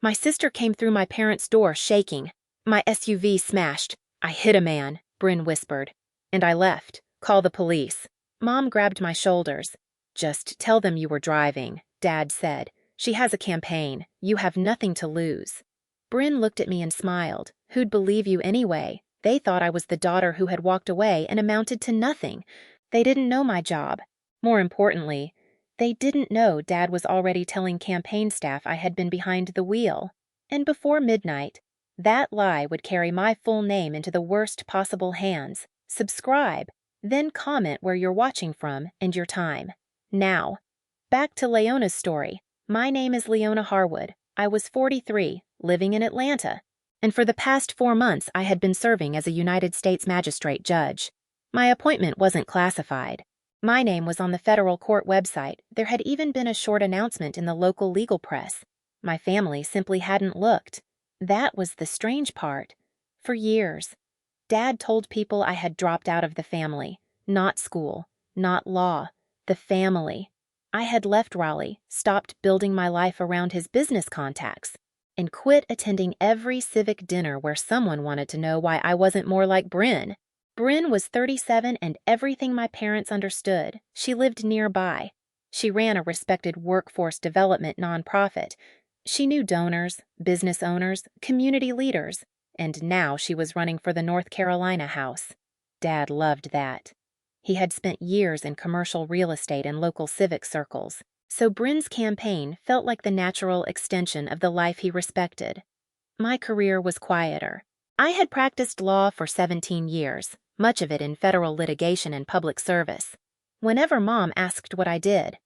My sister came through my parents' door shaking. My SUV smashed. I hit a man, Bryn whispered. And I left. Call the police. Mom grabbed my shoulders. Just tell them you were driving, Dad said. She has a campaign. You have nothing to lose. Bryn looked at me and smiled. Who'd believe you anyway? They thought I was the daughter who had walked away and amounted to nothing. They didn't know my job. More importantly, they didn't know Dad was already telling campaign staff I had been behind the wheel. And before midnight, that lie would carry my full name into the worst possible hands. Subscribe, then comment where you're watching from and your time. Now, back to Leona's story. My name is Leona Harwood. I was 43, living in Atlanta. And for the past 4 months, I had been serving as a United States Magistrate Judge. My appointment wasn't classified. My name was on the federal court website. There had even been a short announcement in the local legal press. My family simply hadn't looked. That was the strange part. For years, Dad told people I had dropped out of the family. Not school, not law, the family. I had left Raleigh, stopped building my life around his business contacts, and quit attending every civic dinner where someone wanted to know why I wasn't more like Bryn. Bryn was 37 and everything my parents understood. She lived nearby. She ran a respected workforce development nonprofit. She knew donors, business owners, community leaders, and now she was running for the North Carolina House. Dad loved that. He had spent years in commercial real estate and local civic circles, so Bryn's campaign felt like the natural extension of the life he respected. My career was quieter. I had practiced law for 17 years, much of it in federal litigation and public service. Whenever Mom asked what I did,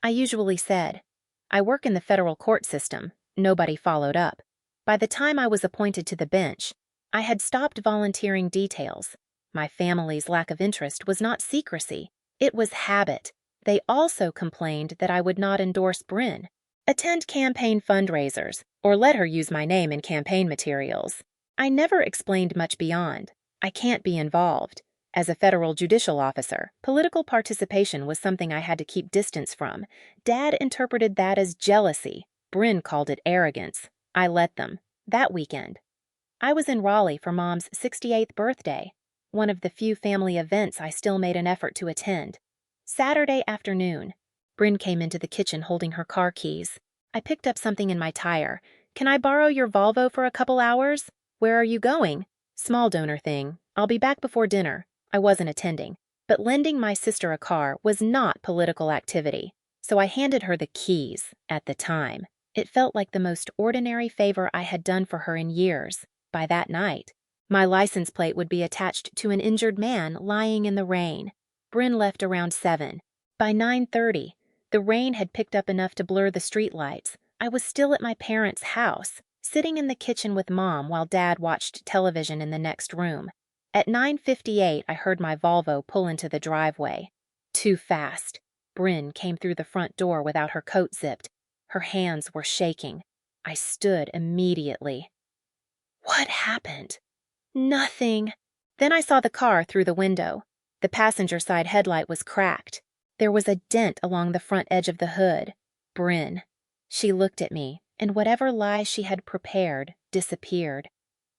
I usually said, I work in the federal court system. Nobody followed up. By the time I was appointed to the bench, I had stopped volunteering details. My family's lack of interest was not secrecy. It was habit. They also complained that I would not endorse Bryn, attend campaign fundraisers, or let her use my name in campaign materials. I never explained much beyond. I can't be involved. As a federal judicial officer, political participation was something I had to keep distance from. Dad interpreted that as jealousy. Bryn called it arrogance. I let them. That weekend, I was in Raleigh for Mom's 68th birthday, one of the few family events I still made an effort to attend. Saturday afternoon, Bryn came into the kitchen holding her car keys. I picked up something in my tire. Can I borrow your Volvo for a couple hours? Where are you going? Small donor thing. I'll be back before dinner. I wasn't attending, but lending my sister a car was not political activity, so I handed her the keys at the time. It felt like the most ordinary favor I had done for her in years. By that night, my license plate would be attached to an injured man lying in the rain. Bryn left around 7. By 9:30, the rain had picked up enough to blur the streetlights. I was still at my parents' house, sitting in the kitchen with Mom while Dad watched television in the next room. At 9:58, I heard my Volvo pull into the driveway. Too fast. Bryn came through the front door without her coat zipped. Her hands were shaking. I stood immediately. What happened? Nothing. Then I saw the car through the window. The passenger side headlight was cracked. There was a dent along the front edge of the hood. Bryn. She looked at me, and whatever lie she had prepared disappeared.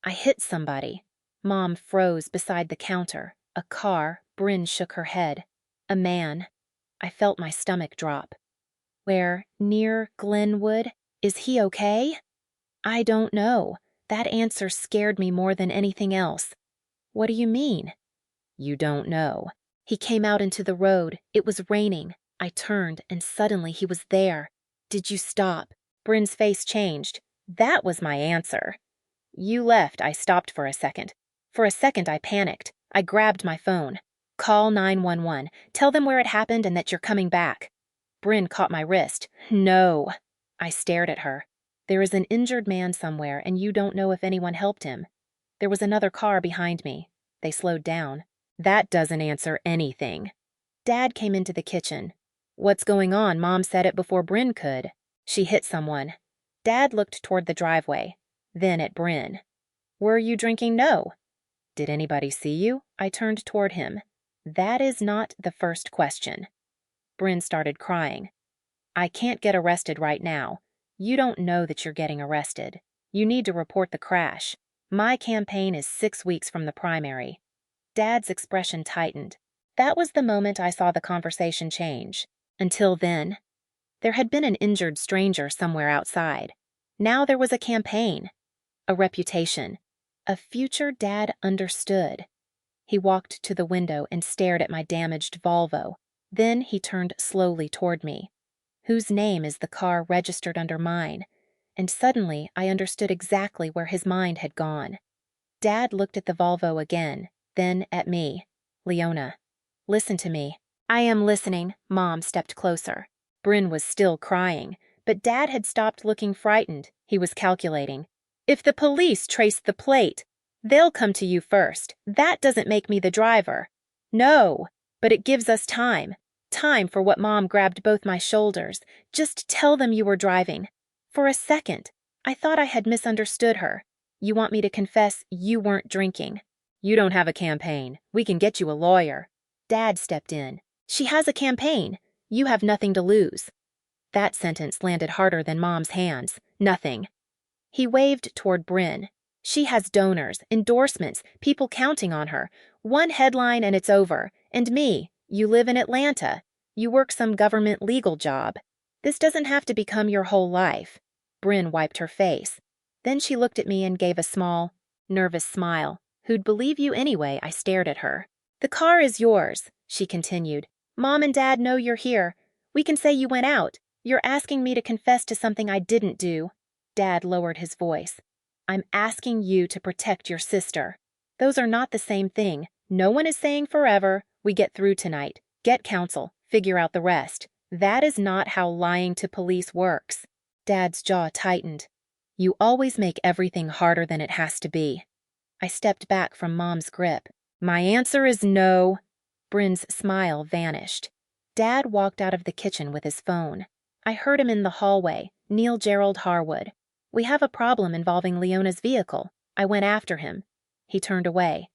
I hit somebody. Mom froze beside the counter. A car. Bryn shook her head. A man. I felt my stomach drop. Where? Near Glenwood? Is he okay? I don't know. That answer scared me more than anything else. What do you mean? You don't know. He came out into the road. It was raining. I turned, and suddenly he was there. Did you stop? Bryn's face changed. That was my answer. You left. I stopped for a second. For a second, I panicked. I grabbed my phone. Call 911. Tell them where it happened and that you're coming back. Bryn caught my wrist. No. I stared at her. There is an injured man somewhere, and you don't know if anyone helped him. There was another car behind me. They slowed down. That doesn't answer anything. Dad came into the kitchen. What's going on? Mom said it before Bryn could. She hit someone. Dad looked toward the driveway, then at Bryn. Were you drinking? No. Did anybody see you? I turned toward him. That is not the first question. Bryn started crying. I can't get arrested right now. You don't know that you're getting arrested. You need to report the crash. My campaign is 6 weeks from the primary." Dad's expression tightened. That was the moment I saw the conversation change. Until then, there had been an injured stranger somewhere outside. Now there was a campaign, a reputation, a future Dad understood. He walked to the window and stared at my damaged Volvo. Then he turned slowly toward me. Whose name is the car registered under mine? And suddenly I understood exactly where his mind had gone. Dad looked at the Volvo again, then at me. "Leona, listen to me." "I am listening." Mom stepped closer. Bryn was still crying, but Dad had stopped looking frightened. He was calculating. "If the police trace the plate, they'll come to you first. That doesn't make me the driver." "No, but it gives us time. Time for what." Mom grabbed both my shoulders. "Just tell them you were driving." For a second, I thought I had misunderstood her. "You want me to confess you weren't drinking?" "You don't have a campaign. We can get you a lawyer." Dad stepped in. "She has a campaign. You have nothing to lose." That sentence landed harder than Mom's hands. "Nothing." He waved toward Bryn. "She has donors, endorsements, people counting on her. One headline and it's over. And me, you live in Atlanta. You work some government legal job. This doesn't have to become your whole life." Bryn wiped her face. Then she looked at me and gave a small, nervous smile. "Who'd believe you anyway?" I stared at her. "The car is yours," she continued. "Mom and Dad know you're here. We can say you went out. You're asking me to confess to something I didn't do." Dad lowered his voice. "I'm asking you to protect your sister. Those are not the same thing. No one is saying forever. We get through tonight. Get counsel. Figure out the rest. That is not how lying to police works." Dad's jaw tightened. "You always make everything harder than it has to be." I stepped back from Mom's grip. "My answer is no." Bryn's smile vanished. Dad walked out of the kitchen with his phone. I heard him in the hallway. "Neil Gerald Harwood. We have a problem involving Leona's vehicle." I went after him. He turned away.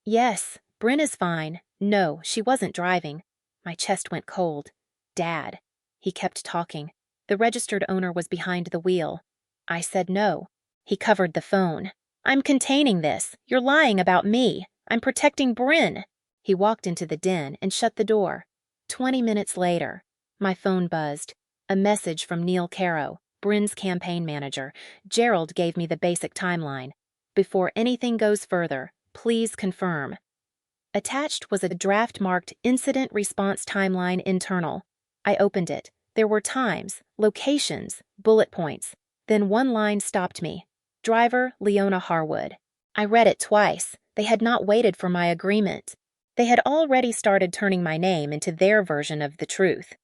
"Yes, Bryn is fine. No, she wasn't driving." My chest went cold. "Dad." He kept talking. "The registered owner was behind the wheel." I said no. He covered the phone. "I'm containing this. You're lying about me. I'm protecting Bryn." He walked into the den and shut the door. 20 minutes later, my phone buzzed. A message from Neil Caro, Bryn's campaign manager. "Gerald gave me the basic timeline. Before anything goes further, please confirm." Attached was a draft marked Incident Response Timeline Internal. I opened it. There were times, locations, bullet points. Then one line stopped me. "Driver, Leona Harwood." I read it twice. They had not waited for my agreement. They had already started turning my name into their version of the truth.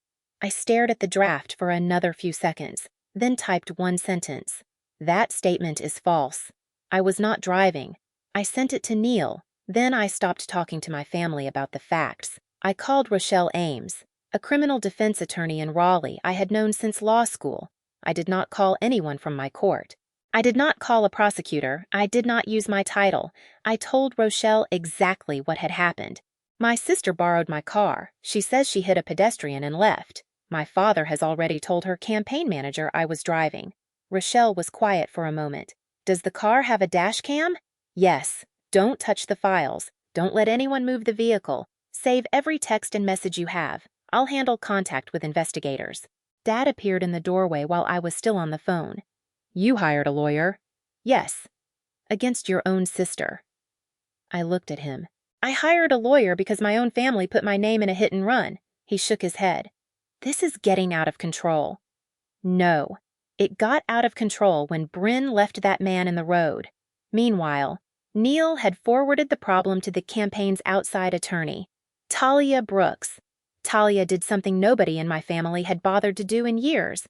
I stared at the draft for another few seconds, then typed one sentence. "That statement is false. I was not driving." I sent it to Neil. Then I stopped talking to my family about the facts. I called Rochelle Ames, a criminal defense attorney in Raleigh I had known since law school. I did not call anyone from my court. I did not call a prosecutor. I did not use my title. I told Rochelle exactly what had happened. "My sister borrowed my car. She says she hit a pedestrian and left. My father has already told her campaign manager I was driving." Rochelle was quiet for a moment. "Does the car have a dash cam?" "Yes. Don't touch the files. Don't let anyone move the vehicle. Save every text and message you have. I'll handle contact with investigators." Dad appeared in the doorway while I was still on the phone. "You hired a lawyer?" "Yes." "Against your own sister." I looked at him. "I hired a lawyer because my own family put my name in a hit and run." He shook his head. "This is getting out of control." "No. It got out of control when Bryn left that man in the road." Meanwhile, Neil had forwarded the problem to the campaign's outside attorney, Talia Brooks. Talia did something nobody in my family had bothered to do in years.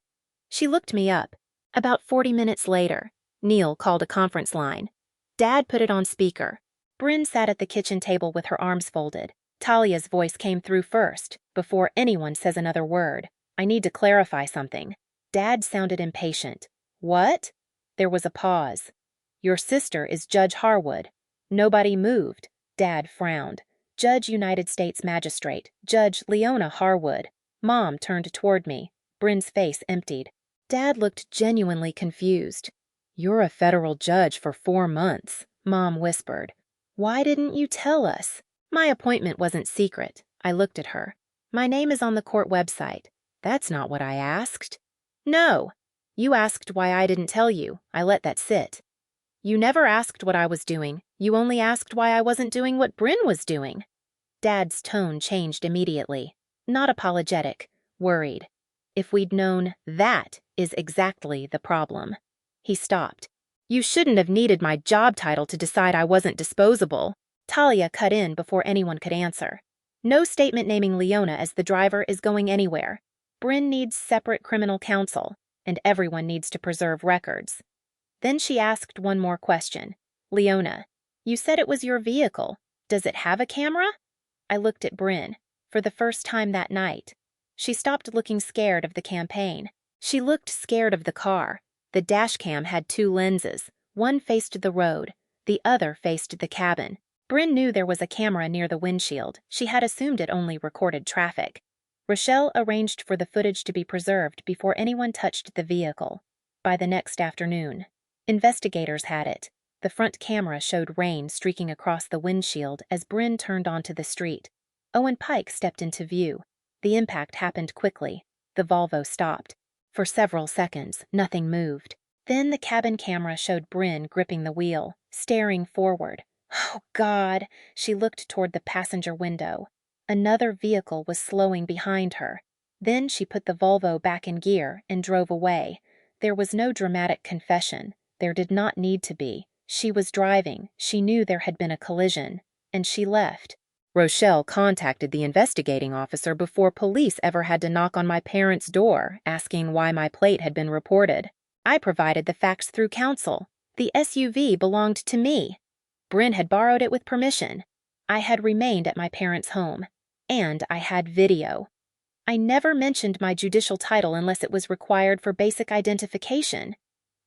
She looked me up. About 40 minutes later, Neil called a conference line. Dad put it on speaker. Bryn sat at the kitchen table with her arms folded. Talia's voice came through first, before anyone says another word. "I need to clarify something." Dad sounded impatient. "What?" There was a pause. "Your sister is Judge Harwood." Nobody moved. Dad frowned. "Judge United States Magistrate, Judge Leona Harwood." Mom turned toward me. Bryn's face emptied. Dad looked genuinely confused. "You're a federal judge for 4 months," Mom whispered. "Why didn't you tell us?" "My appointment wasn't secret." I looked at her. "My name is on the court website." "That's not what I asked." "No. You asked why I didn't tell you. I let that sit." "You never asked what I was doing. You only asked why I wasn't doing what Bryn was doing." Dad's tone changed immediately. Not apologetic, worried. If we'd known, that is exactly the problem. He stopped. "You shouldn't have needed my job title to decide I wasn't disposable." Talia cut in before anyone could answer. "No statement naming Leona as the driver is going anywhere. Bryn needs separate criminal counsel, and everyone needs to preserve records." Then she asked one more question. "Leona, you said it was your vehicle. Does it have a camera?" I looked at Bryn. For the first time that night. She stopped looking scared of the campaign. She looked scared of the car. The dash cam had 2 lenses. One faced the road. The other faced the cabin. Bryn knew there was a camera near the windshield. She had assumed it only recorded traffic. Rochelle arranged for the footage to be preserved before anyone touched the vehicle. By the next afternoon, investigators had it. The front camera showed rain streaking across the windshield as Bryn turned onto the street. Owen Pike stepped into view. The impact happened quickly. The Volvo stopped. For several seconds, nothing moved. Then the cabin camera showed Bryn gripping the wheel, staring forward. Oh, God! She looked toward the passenger window. Another vehicle was slowing behind her. Then she put the Volvo back in gear and drove away. There was no dramatic confession. There did not need to be. She was driving. She knew there had been a collision. And she left. Rochelle contacted the investigating officer before police ever had to knock on my parents' door, asking why my plate had been reported. I provided the facts through counsel. The SUV belonged to me. Bryn had borrowed it with permission. I had remained at my parents' home. And I had video. I never mentioned my judicial title unless it was required for basic identification.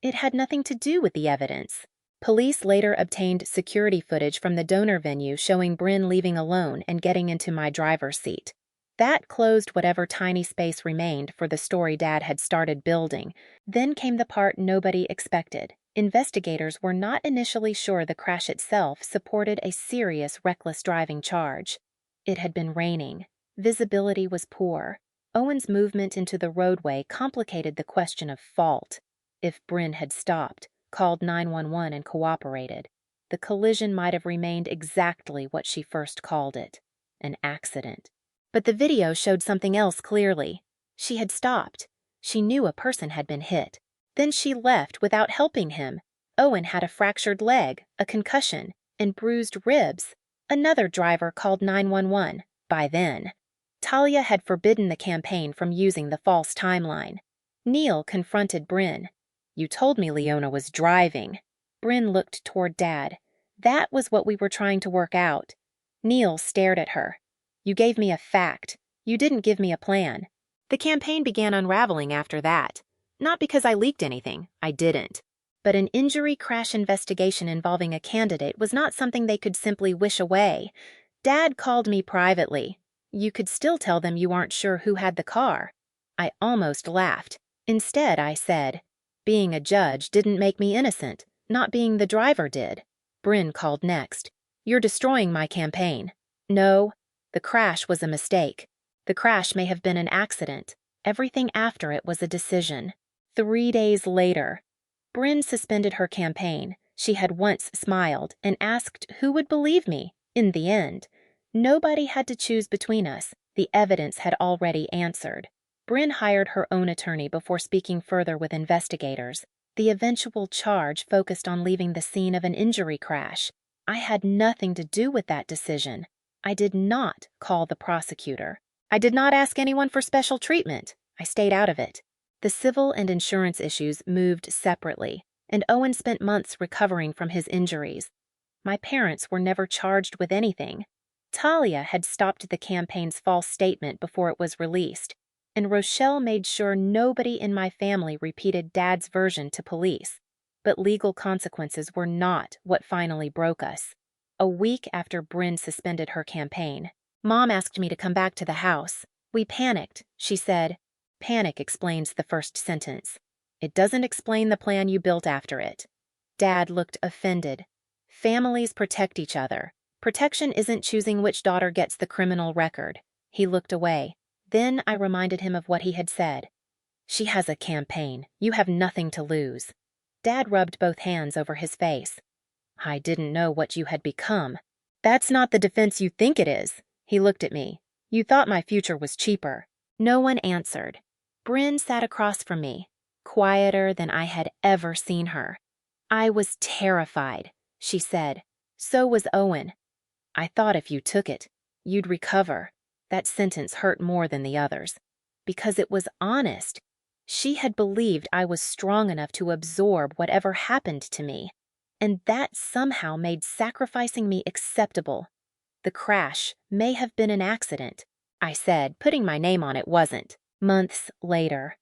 It had nothing to do with the evidence. Police later obtained security footage from the donor venue showing Bryn leaving alone and getting into my driver's seat. That closed whatever tiny space remained for the story Dad had started building. Then came the part nobody expected. Investigators were not initially sure the crash itself supported a serious reckless driving charge. It had been raining. Visibility was poor. Owen's movement into the roadway complicated the question of fault. If Bryn had stopped, called 911 and cooperated, the collision might have remained exactly what she first called it, an accident. But the video showed something else clearly. She had stopped. She knew a person had been hit. Then she left without helping him. Owen had a fractured leg, a concussion, and bruised ribs. Another driver called 911. By then, Talia had forbidden the campaign from using the false timeline. Neil confronted Bryn. "You told me Leona was driving." Bryn looked toward Dad. "That was what we were trying to work out." Neil stared at her. "You gave me a fact. You didn't give me a plan." The campaign began unraveling after that. Not because I leaked anything. I didn't. But an injury crash investigation involving a candidate was not something they could simply wish away. Dad called me privately. "You could still tell them you aren't sure who had the car." I almost laughed. Instead, I said, "Being a judge didn't make me innocent. Not being the driver did." Bryn called next. "You're destroying my campaign." "No, the crash was a mistake. The crash may have been an accident. Everything after it was a decision." 3 days later, Bryn suspended her campaign. She had once smiled and asked who would believe me. In the end, nobody had to choose between us. The evidence had already answered. Bryn hired her own attorney before speaking further with investigators. The eventual charge focused on leaving the scene of an injury crash. I had nothing to do with that decision. I did not call the prosecutor. I did not ask anyone for special treatment. I stayed out of it. The civil and insurance issues moved separately, and Owen spent months recovering from his injuries. My parents were never charged with anything. Talia had stopped the campaign's false statement before it was released, and Rochelle made sure nobody in my family repeated Dad's version to police. But legal consequences were not what finally broke us. A week after Bryn suspended her campaign, Mom asked me to come back to the house. We panicked, she said. Panic explains the first sentence. It doesn't explain the plan you built after it." Dad looked offended. "Families protect each other. Protection isn't choosing which daughter gets the criminal record." He looked away. Then I reminded him of what he had said. "She has a campaign. You have nothing to lose." Dad rubbed both hands over his face. "I didn't know what you had become." "That's not the defense you think it is." He looked at me. "You thought my future was cheaper." No one answered. Bryn sat across from me, quieter than I had ever seen her. "I was terrified," she said. "So was Owen. I thought if you took it, you'd recover." That sentence hurt more than the others, because it was honest. She had believed I was strong enough to absorb whatever happened to me, and that somehow made sacrificing me acceptable. "The crash may have been an accident," I said, putting my name on it wasn't. Months later,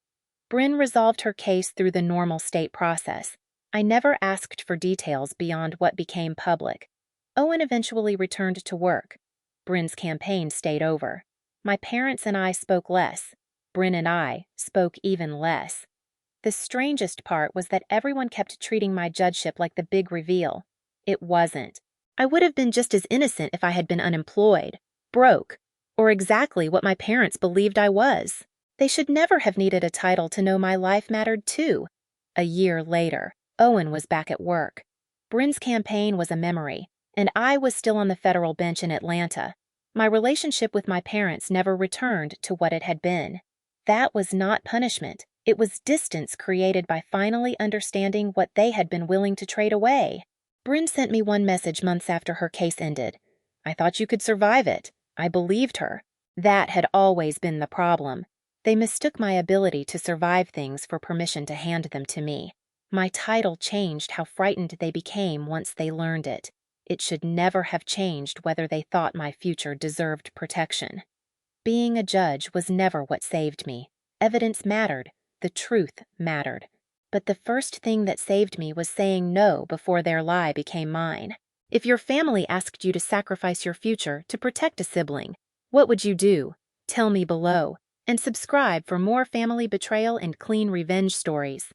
Bryn resolved her case through the normal state process. I never asked for details beyond what became public. Owen eventually returned to work. Bryn's campaign stayed over. My parents and I spoke less. Bryn and I spoke even less. The strangest part was that everyone kept treating my judgeship like the big reveal. It wasn't. I would have been just as innocent if I had been unemployed, broke, or exactly what my parents believed I was. They should never have needed a title to know my life mattered too. A year later, Owen was back at work. Bryn's campaign was a memory, and I was still on the federal bench in Atlanta. My relationship with my parents never returned to what it had been. That was not punishment. It was distance created by finally understanding what they had been willing to trade away. Bryn sent me one message months after her case ended. "I thought you could survive it." I believed her. That had always been the problem. They mistook my ability to survive things for permission to hand them to me. My title changed how frightened they became once they learned it. It should never have changed whether they thought my future deserved protection. Being a judge was never what saved me. Evidence mattered. The truth mattered. But the first thing that saved me was saying no before their lie became mine. If your family asked you to sacrifice your future to protect a sibling, what would you do? Tell me below. And subscribe for more family betrayal and clean revenge stories.